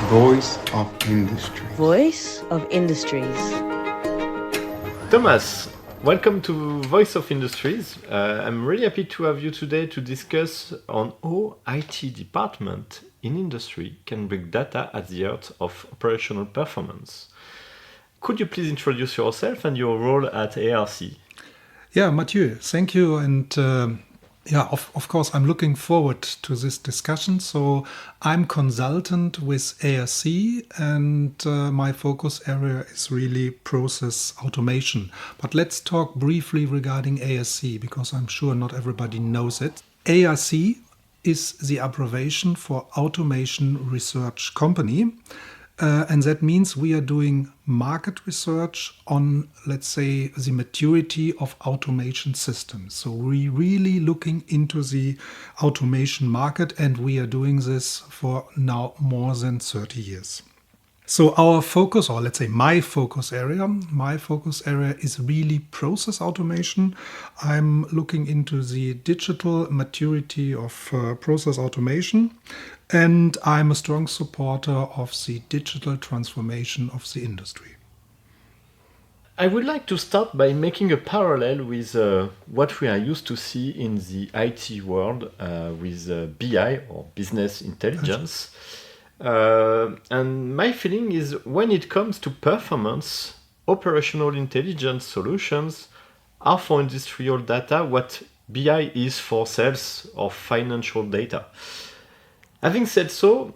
Voice of Industry. Voice of Industries. Thomas, welcome to Voice of Industries. I'm really happy to have you today to discuss on how IT department in industry can bring data at the heart of operational performance. Could you please introduce yourself and your role at ARC? Yeah, Mathieu, thank you. And of course, I'm looking forward to this discussion. So I'm consultant with ARC and my focus area is really process automation. But let's talk briefly regarding ARC because I'm sure not everybody knows it. ARC is the abbreviation for Automation Research Company. And that means we are doing market research on, let's say, the maturity of automation systems. So we're really looking into the automation market, and we are doing this for now more than 30 years. So our focus, or let's say my focus area is really process automation. I'm looking into the digital maturity of process automation, and I'm a strong supporter of the digital transformation of the industry. I would like to start by making a parallel with what we are used to see in the IT world with BI or business intelligence. And my feeling is when it comes to performance, operational intelligence solutions are for industrial data what BI is for sales or financial data. Having said so,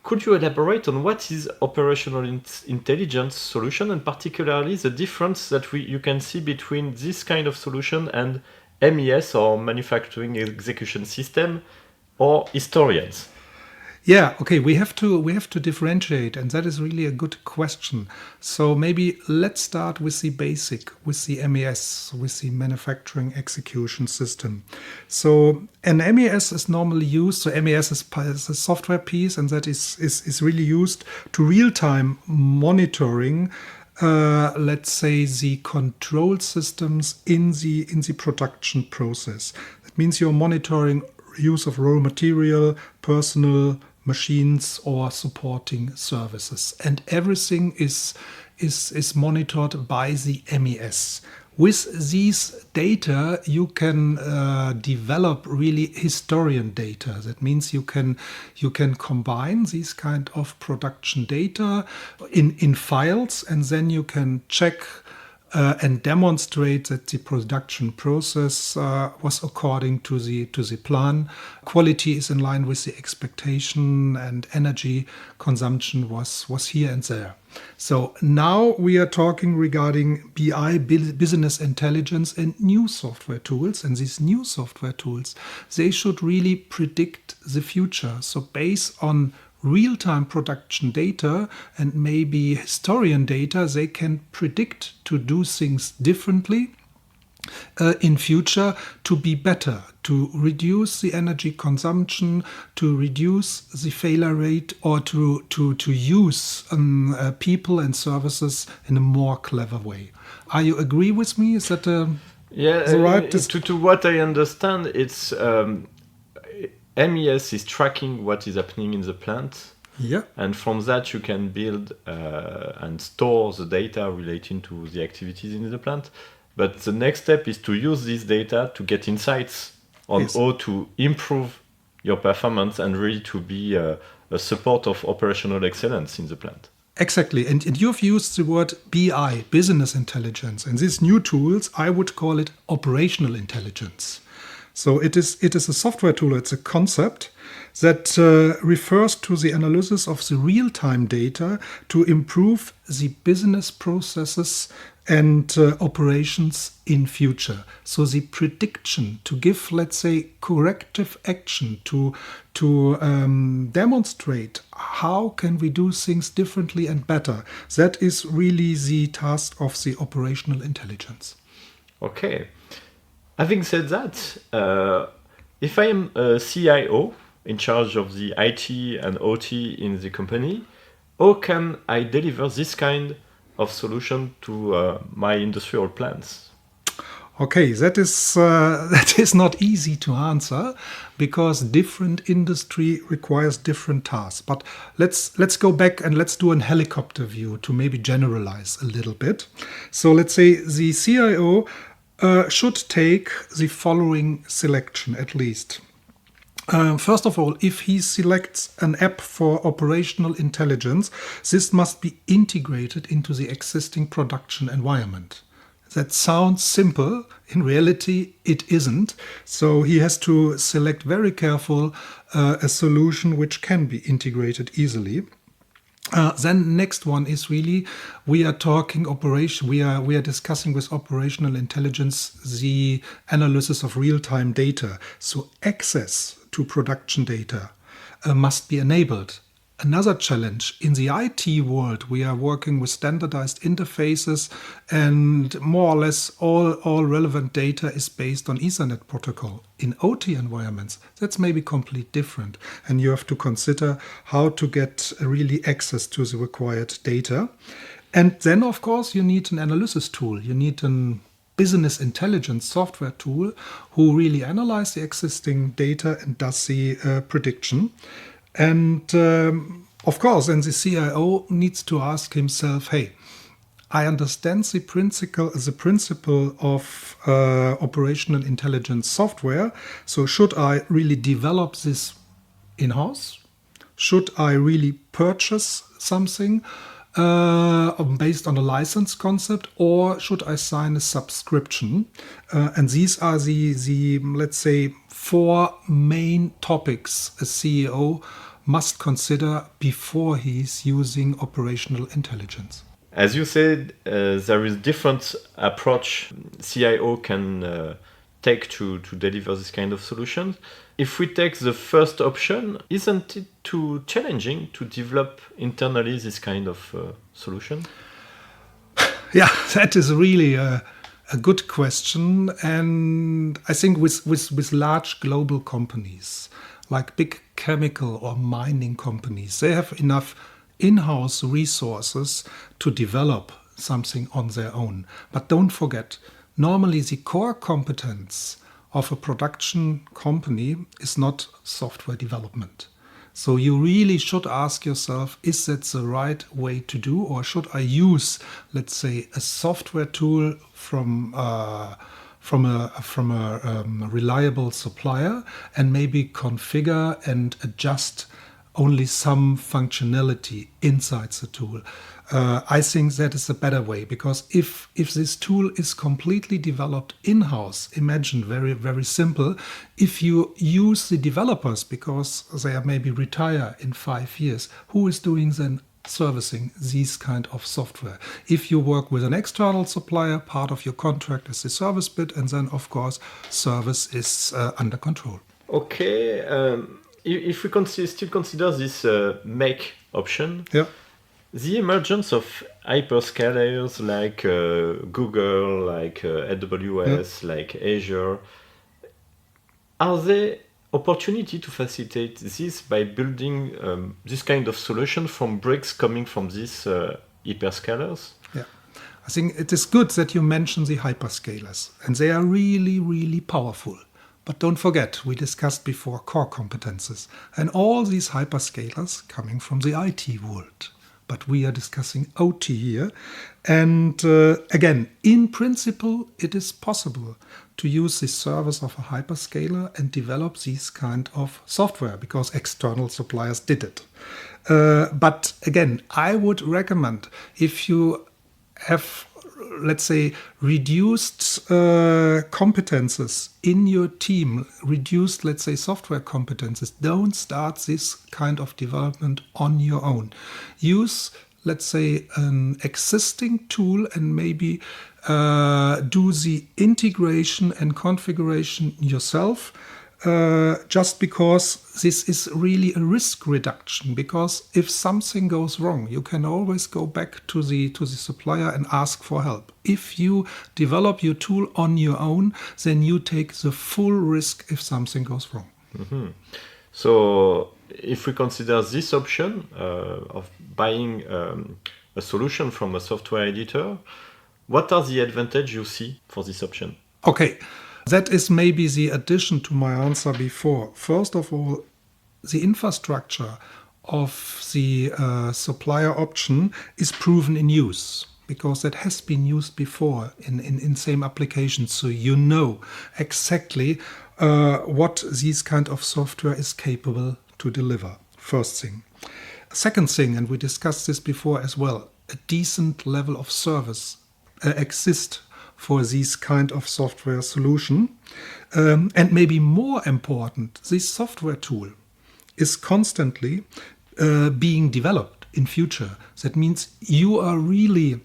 could you elaborate on what is operational intelligence solution and particularly the difference that you can see between this kind of solution and MES or manufacturing execution system or historians? Yeah, okay, we have to differentiate, and that is really a good question. So maybe let's start with the basic, with the MES, with the manufacturing execution system. So an MES is normally used, so MES is a software piece, and that is really used to real-time monitoring let's say the control systems in the production process. That means you're monitoring use of raw material, personnel, machines, or supporting services, and everything is monitored by the MES. With these data, you can develop really historian data. That means you can combine these kind of production data in files, and then you can check and demonstrate that the production process was according to the plan. Quality is in line with the expectation, and energy consumption was here and there. So now we are talking regarding BI, business intelligence, and new software tools. And these new software tools, they should really predict the future. So based on real-time production data and maybe historian data, they can predict to do things differently in future to be better, to reduce the energy consumption, to reduce the failure rate, or to use people and services in a more clever way. Are you agree with me? Is that right? To what I understand, it's MES is tracking what is happening in the plant. Yeah. And from that, you can build and store the data relating to the activities in the plant. But the next step is to use this data to get insights on how to improve your performance and really to be a support of operational excellence in the plant. Exactly. And you've used the word BI, business intelligence. And these new tools, I would call it operational intelligence. So it is a software tool, it's a concept that refers to the analysis of the real-time data to improve the business processes and operations in future. So the prediction to give, let's say, corrective action to demonstrate how can we do things differently and better. That is really the task of the operational intelligence. Okay. Having said that, if I am a CIO in charge of the IT and OT in the company, how can I deliver this kind of solution to my industrial plants? Okay, that is that is not easy to answer because different industry requires different tasks. But let's go back and let's do a helicopter view to maybe generalize a little bit. So let's say the CIO should take the following selection at least. First of all, if he selects an app for operational intelligence, this must be integrated into the existing production environment. That sounds simple. In reality, it isn't. So he has to select very careful a solution which can be integrated easily. Then next one is really we are talking operation. We are discussing with operational intelligence the analysis of real-time data. So access to production data must be enabled. Another challenge in the IT world, we are working with standardized interfaces, and more or less all relevant data is based on Ethernet protocol. In OT environments, that's maybe completely different, and you have to consider how to get really access to the required data. And then, of course, you need an analysis tool. You need a business intelligence software tool who really analyze the existing data and does the prediction. And of course, then the CIO needs to ask himself, hey, I understand the principle of operational intelligence software. So should I really develop this in-house? Should I really purchase something based on a license concept, or should I sign a subscription? And these are the let's say, 4 main topics a CEO must consider before he's using operational intelligence. As you said, there is different approach CIO can take to deliver this kind of solutions. If we take the first option, isn't it too challenging to develop internally this kind of solution? Yeah, that is really a good question. And I think with large global companies, like big chemical or mining companies, they have enough in-house resources to develop something on their own. But don't forget, normally the core competence of a production company is not software development. So you really should ask yourself, is that the right way to do, or should I use, let's say, a software tool from a reliable supplier and maybe configure and adjust only some functionality inside the tool. I think that is a better way, because if this tool is completely developed in-house, imagine very, very simple, if you use the developers because they are maybe retire in 5 years, who is doing then servicing these kind of software? If you work with an external supplier, part of your contract is the service bit, and then of course service is under control. Okay, if we still consider this make option, yeah. The emergence of hyperscalers like Google, like AWS, like Azure, are there opportunity to facilitate this by building this kind of solution from bricks coming from these hyperscalers? Yeah, I think it is good that you mention the hyperscalers, and they are really, really powerful. But don't forget, we discussed before core competences, and all these hyperscalers coming from the IT world. But we are discussing OT here. And again, in principle, it is possible to use the service of a hyperscaler and develop this kind of software because external suppliers did it. But again, I would recommend, if you have, let's say, reduced competences in your team, reduced, let's say, software competences, don't start this kind of development on your own. Use, let's say, an existing tool and maybe do the integration and configuration yourself. Just because this is really a risk reduction, because if something goes wrong, you can always go back to the supplier and ask for help. If you develop your tool on your own, then you take the full risk if something goes wrong. Mm-hmm. So if we consider this option of buying a solution from a software editor, what are the advantages you see for this option? Okay, that is maybe the addition to my answer before. First of all, the infrastructure of the supplier option is proven in use because that has been used before in same applications. So you know exactly what this kind of software is capable to deliver. First thing. Second thing, and we discussed this before as well, a decent level of service exists for this kind of software solution. And maybe more important, this software tool is constantly being developed in future. That means you are really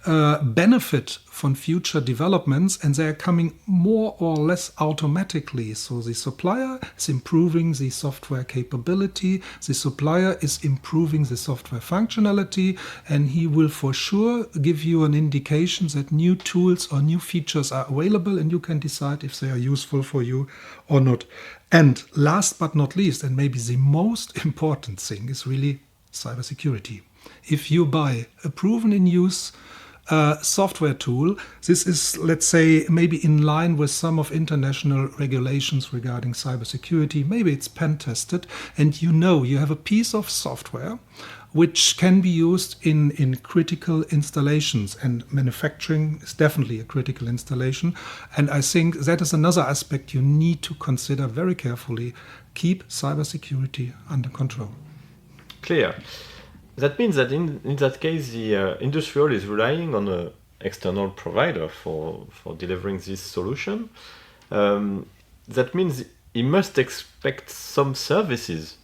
benefit from future developments, and they are coming more or less automatically. So the supplier is improving the software capability, the supplier is improving the software functionality, and he will for sure give you an indication that new tools or new features are available, and you can decide if they are useful for you or not. And last but not least, and maybe the most important thing, is really cybersecurity. If you buy a proven in use software tool, this is, let's say, maybe in line with some of international regulations regarding cybersecurity. Maybe it's pen tested, and you know you have a piece of software which can be used in critical installations, and manufacturing is definitely a critical installation. And I think that is another aspect you need to consider very carefully. Keep cybersecurity under control. Clear. That means that in that case, the industrial is relying on an external provider for delivering this solution. That means he must expect some services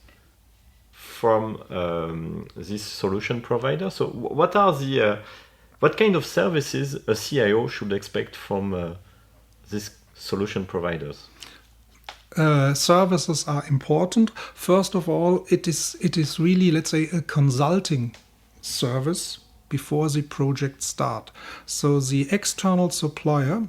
from this solution provider. So what are what kind of services a CIO should expect from these solution providers? Services are important. First of all, it is really, let's say, a consulting service before the project start. So the external supplier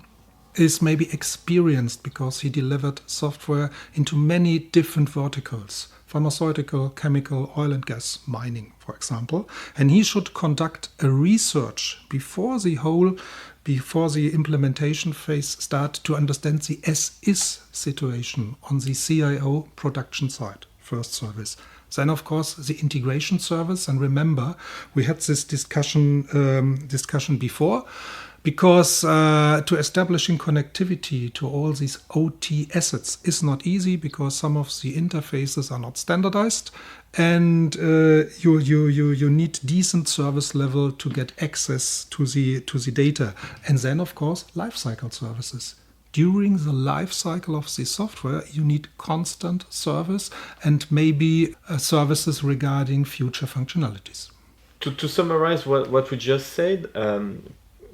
is maybe experienced because he delivered software into many different verticals: pharmaceutical, chemical, oil and gas, mining, for example. And he should conduct a research before the implementation phase start to understand the as-is situation on the CIO production side, first service. Then, of course, the integration service. And remember, we had this discussion before, because to establishing connectivity to all these OT assets is not easy, because some of the interfaces are not standardized, and you need decent service level to get access to the data. And then, of course, lifecycle services. During the life cycle of the software, you need constant service and maybe services regarding future functionalities. To summarize what we just said,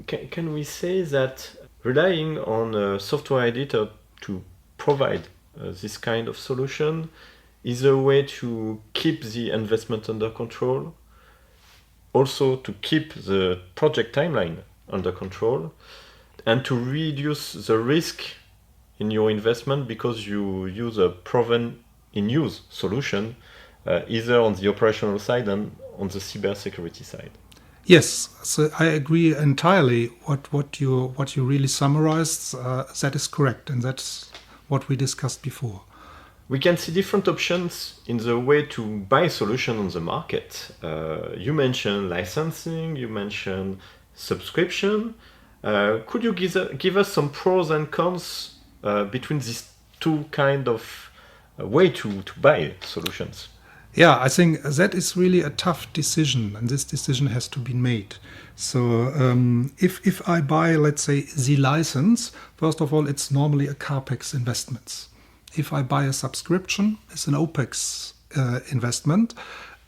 can we say that relying on a software editor to provide this kind of solution is a way to keep the investment under control, also to keep the project timeline under control, and to reduce the risk in your investment because you use a proven in-use solution, either on the operational side and on the cybersecurity side? Yes, so I agree entirely. What you really summarized, that is correct, and that's what we discussed before. We can see different options in the way to buy solution on the market. You mentioned licensing, you mentioned subscription. Could you give us some pros and cons between these two kind of way to buy solutions? Yeah, I think that is really a tough decision, and this decision has to be made. So if I buy, let's say, the license, first of all, it's normally a CAPEX investment. If I buy a subscription, it's an OPEX investment.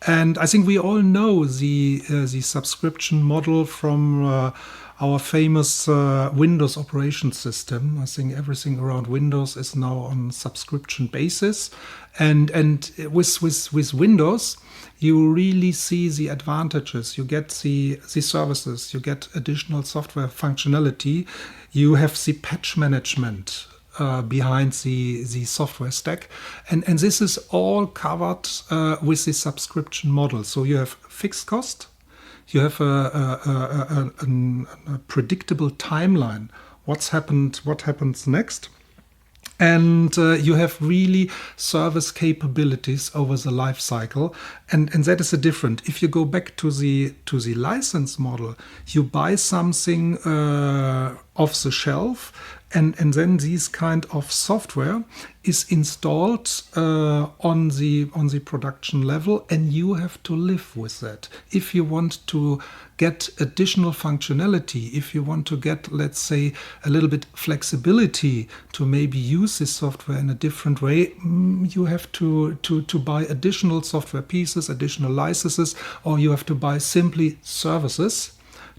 And I think we all know the subscription model from our famous Windows operation system. I think everything around Windows is now on subscription basis. And with Windows, you really see the advantages. You get the services, you get additional software functionality, you have the patch management behind the software stack. And this is all covered with the subscription model. So you have fixed cost, you have a predictable timeline what happens next. And you have really service capabilities over the life cycle, and that is a different. If you go back to the license model, you buy something off the shelf, and then this kind of software is installed on the production level, and you have to live with that. If you want to get additional functionality, if you want to get, let's say, a little bit flexibility to maybe use this software in a different way, you have to buy additional software pieces, additional licenses, or you have to buy simply services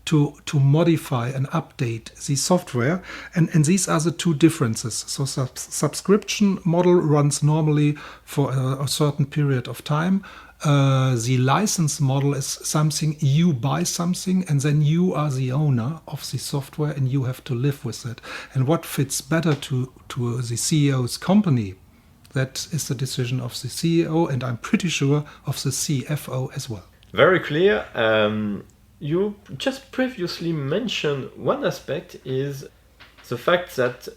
to modify and update the software. And these are the two differences. So subscription model runs normally for a certain period of time. The license model is something you buy something, and then you are the owner of the software and you have to live with it. And what fits better to the CEO's company, that is the decision of the CEO, and I'm pretty sure of the CFO as well. Very clear. You just previously mentioned one aspect is the fact that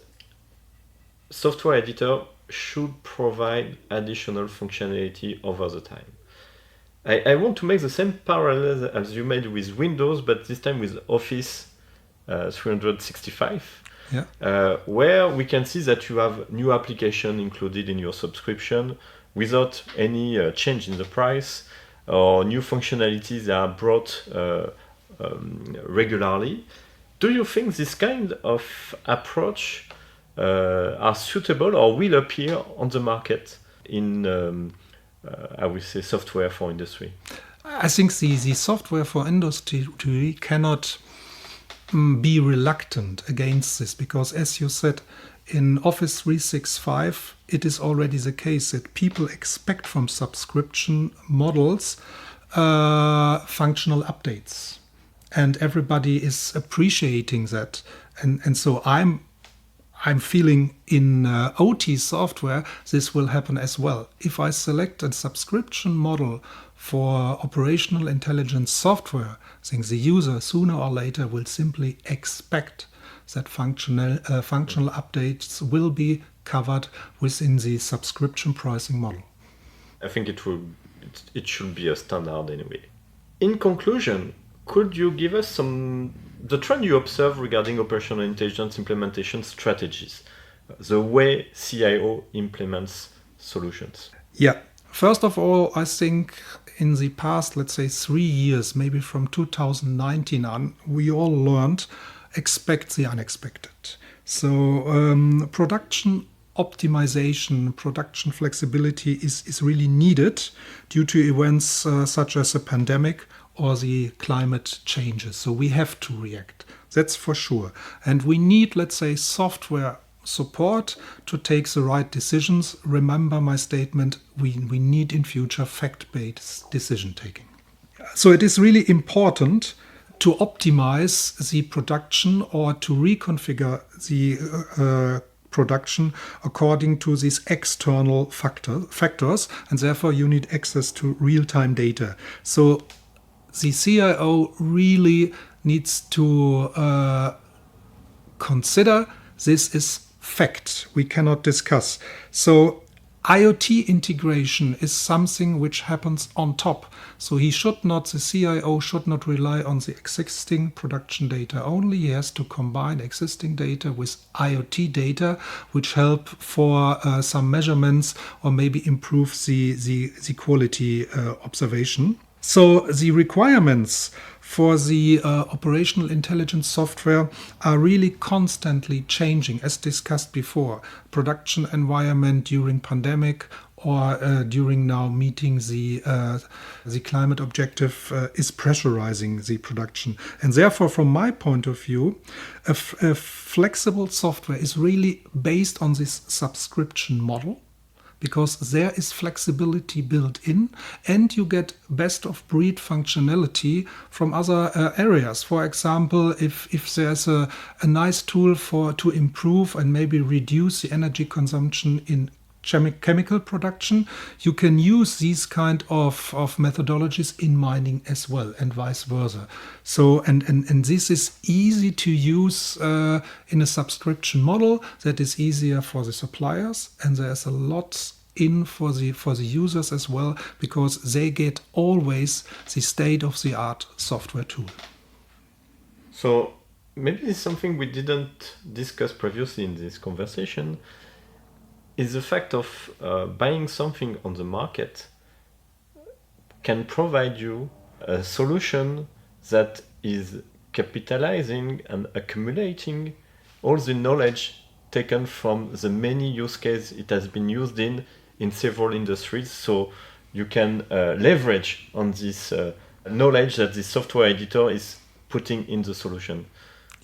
software editor should provide additional functionality over the time. I want to make the same parallel as you made with Windows, but this time with Office 365, where we can see that you have new application included in your subscription without any change in the price, or new functionalities are brought regularly. Do you think this kind of approach are suitable or will appear on the market in I would say software for industry? I think the software for industry cannot be reluctant against this, because as you said, in Office 365, it is already the case that people expect from subscription models functional updates. And everybody is appreciating that. And so I'm feeling in OT software, this will happen as well. If I select a subscription model for operational intelligence software, I think the user sooner or later will simply expect that functional updates will be covered within the subscription pricing model. I think it should be a standard anyway. In conclusion, could you give us the trend you observe regarding operational intelligence implementation strategies, the way CIO implements solutions? Yeah. First of all, I think in the past, let's say 3 years, maybe from 2019 on, we all learned expect the unexpected. So production optimization, production flexibility is really needed due to events such as a pandemic or the climate changes. So we have to react. That's for sure. And we need, let's say, software support to take the right decisions. Remember my statement, we need in future fact-based decision taking. So it is really important to optimize the production or to reconfigure the production according to these external factors, and therefore you need access to real-time data. So the CIO really needs to consider this is fact we cannot discuss. So IoT integration is something which happens on top. So the CIO should not rely on the existing production data only. He has to combine existing data with IoT data, which help for some measurements or maybe improve the quality observation. So the requirements for the operational intelligence software are really constantly changing, as discussed before. Production environment during pandemic or during now meeting the climate objective is pressurizing the production. And therefore, from my point of view, a flexible software is really based on this subscription model, because there is flexibility built in and you get best of breed functionality from other areas. For example, if there's a nice tool to improve and maybe reduce the energy consumption in chemical production, you can use these kind of methodologies in mining as well, and vice versa. So, and this is easy to use in a subscription model that is easier for the suppliers, and there's a lot in for the users as well, because they get always the state-of-the-art software tool. So maybe it's something we didn't discuss previously in this conversation, is the fact of buying something on the market can provide you a solution that is capitalizing and accumulating all the knowledge taken from the many use cases it has been used in several industries. So you can leverage on this knowledge that the software editor is putting in the solution.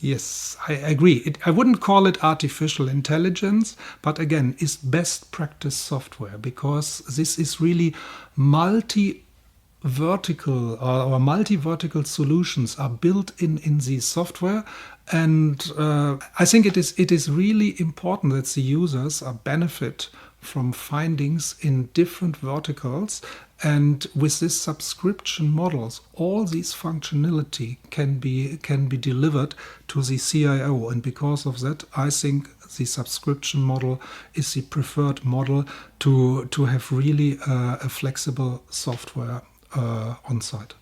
Yes, I agree. I wouldn't call it artificial intelligence, but again, it's best practice software, because this is really multi-vertical or multi-vertical solutions are built in the software. And I think it is really important that the users benefit from findings in different verticals. And with this subscription models, all these functionality can be delivered to the CIO. And because of that, I think the subscription model is the preferred model to have really a flexible software on site.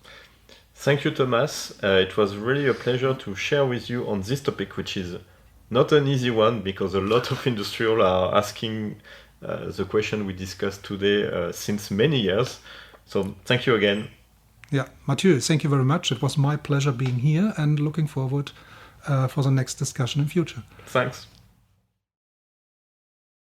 Thank you, Thomas. It was really a pleasure to share with you on this topic, which is not an easy one, because a lot of industrial are asking the question we discussed today since many years. So thank you again. Yeah, Mathieu, thank you very much. It was my pleasure being here, and looking forward for the next discussion in future. Thanks.